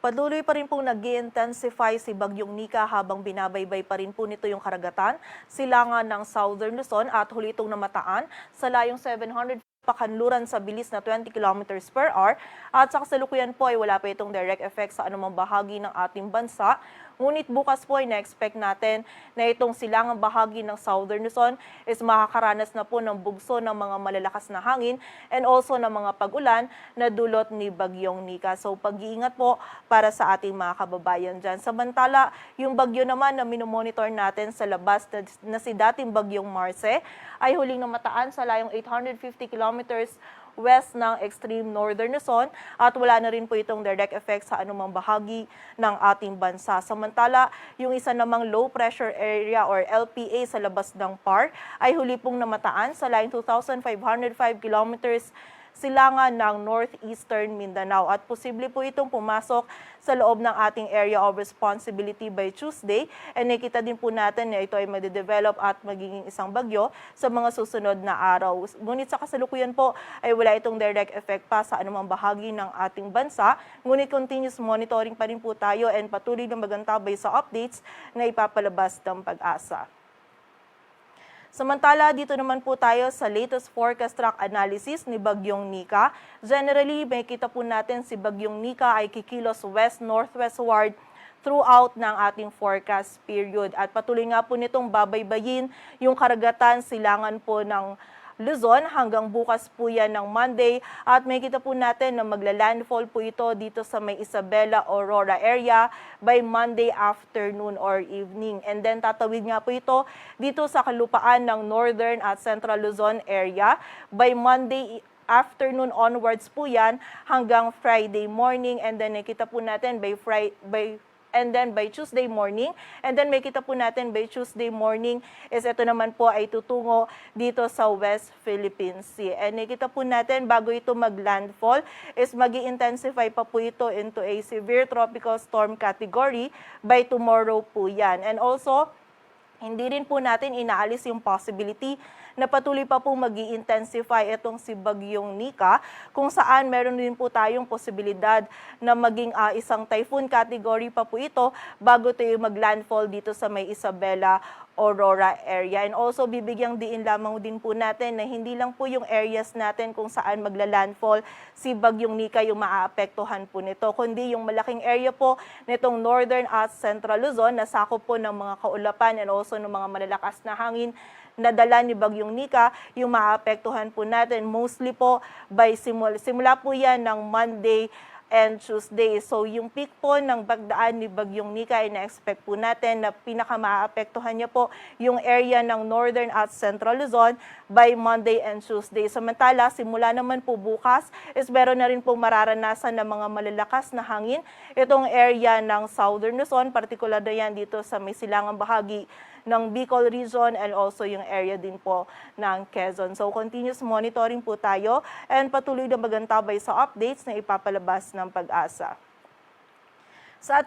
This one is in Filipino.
Patuloy pa rin pong nag-i-intensify si Bagyong Nika habang binabaybay pa rin po nito yung karagatan, silangan ng Southern Luzon at huli itong namataan sa layong 700 pakanluran sa bilis na 20 kilometers per hour at sa kasalukuyan po ay wala pa itong direct effect sa anumang bahagi ng ating bansa. Ngunit bukas po ay na-expect natin na itong silangang bahagi ng Southern Luzon is makakaranas na po ng bugso ng mga malalakas na hangin and also ng mga pag-ulan na dulot ni Bagyong Nika. So pag-iingat po para sa ating mga kababayan dyan. Samantala, yung bagyo naman na minomonitor natin sa labas na si dating Bagyong Marce ay huling namataan sa layong 850 kilometers west ng extreme northern Luzon at wala na rin po itong direct effect sa anumang bahagi ng ating bansa. Samantala, yung isa namang low pressure area or LPA sa labas ng PAR ay huli pong namataan sa line 2,505 kilometers silangan ng northeastern Mindanao at posible po itong pumasok sa loob ng ating area of responsibility by Tuesday and nakita din po natin na ito ay madidevelop at magiging isang bagyo sa mga susunod na araw. Ngunit sa kasalukuyan po ay wala itong direct effect pa sa anumang bahagi ng ating bansa, ngunit continuous monitoring pa rin po tayo and patuloy na magantabay sa updates na ipapalabas ng Pag-asa. Samantala, dito naman po tayo sa latest forecast track analysis ni Bagyong Nika. Generally, may kita po natin si Bagyong Nika ay kikilos west-northwestward throughout ng ating forecast period. At patuloy nga po nitong babaybayin yung karagatan silangan po ng Luzon hanggang bukas po yan ng Monday at may kita po natin na magla-landfall po ito dito sa may Isabela, Aurora area by Monday afternoon or evening. And then tatawid nga po ito dito sa kalupaan ng Northern at Central Luzon area by Monday afternoon onwards po yan hanggang Friday morning and then nakita po natin by Tuesday morning. And then may kita po natin by Tuesday morning is ito naman po ay tutungo dito sa West Philippine Sea. And nakita po natin bago ito mag-landfall is mag-i-intensify pa po ito into a severe tropical storm category by tomorrow po yan. And also, hindi rin po natin inaalis yung possibility na patuloy pa po mag-i-intensify itong si Bagyong Nika kung saan meron din po tayong posibilidad na maging isang typhoon category pa po ito bago ito mag-landfall dito sa may Isabela, Aurora area. And also bibigyang diin lamang din po natin na hindi lang po yung areas natin kung saan magla-landfall si Bagyong Nika yung maaapektuhan po nito, kundi yung malaking area po nitong Northern at Central Luzon na sakop po ng mga kaulapan and also ng mga malalakas na hangin na dala ni Bagyong Nika yung maapektuhan po natin mostly po by simula po yan ng Monday and Tuesday. So yung peak po ng pagdaan ni Bagyong Nika ay na-expect po natin na pinakamaapektuhan niya po yung area ng Northern at Central Luzon by Monday and Tuesday. Samantala, simula naman po bukas is meron na rin po mararanasan ng mga malalakas na hangin itong area ng Southern Luzon, partikular na yan dito sa may silangang bahagi ng Bicol region and also yung area din po ng Quezon. So continuous monitoring po tayo and patuloy na magantabay sa updates na ipapalabas ng Pag-asa. Sa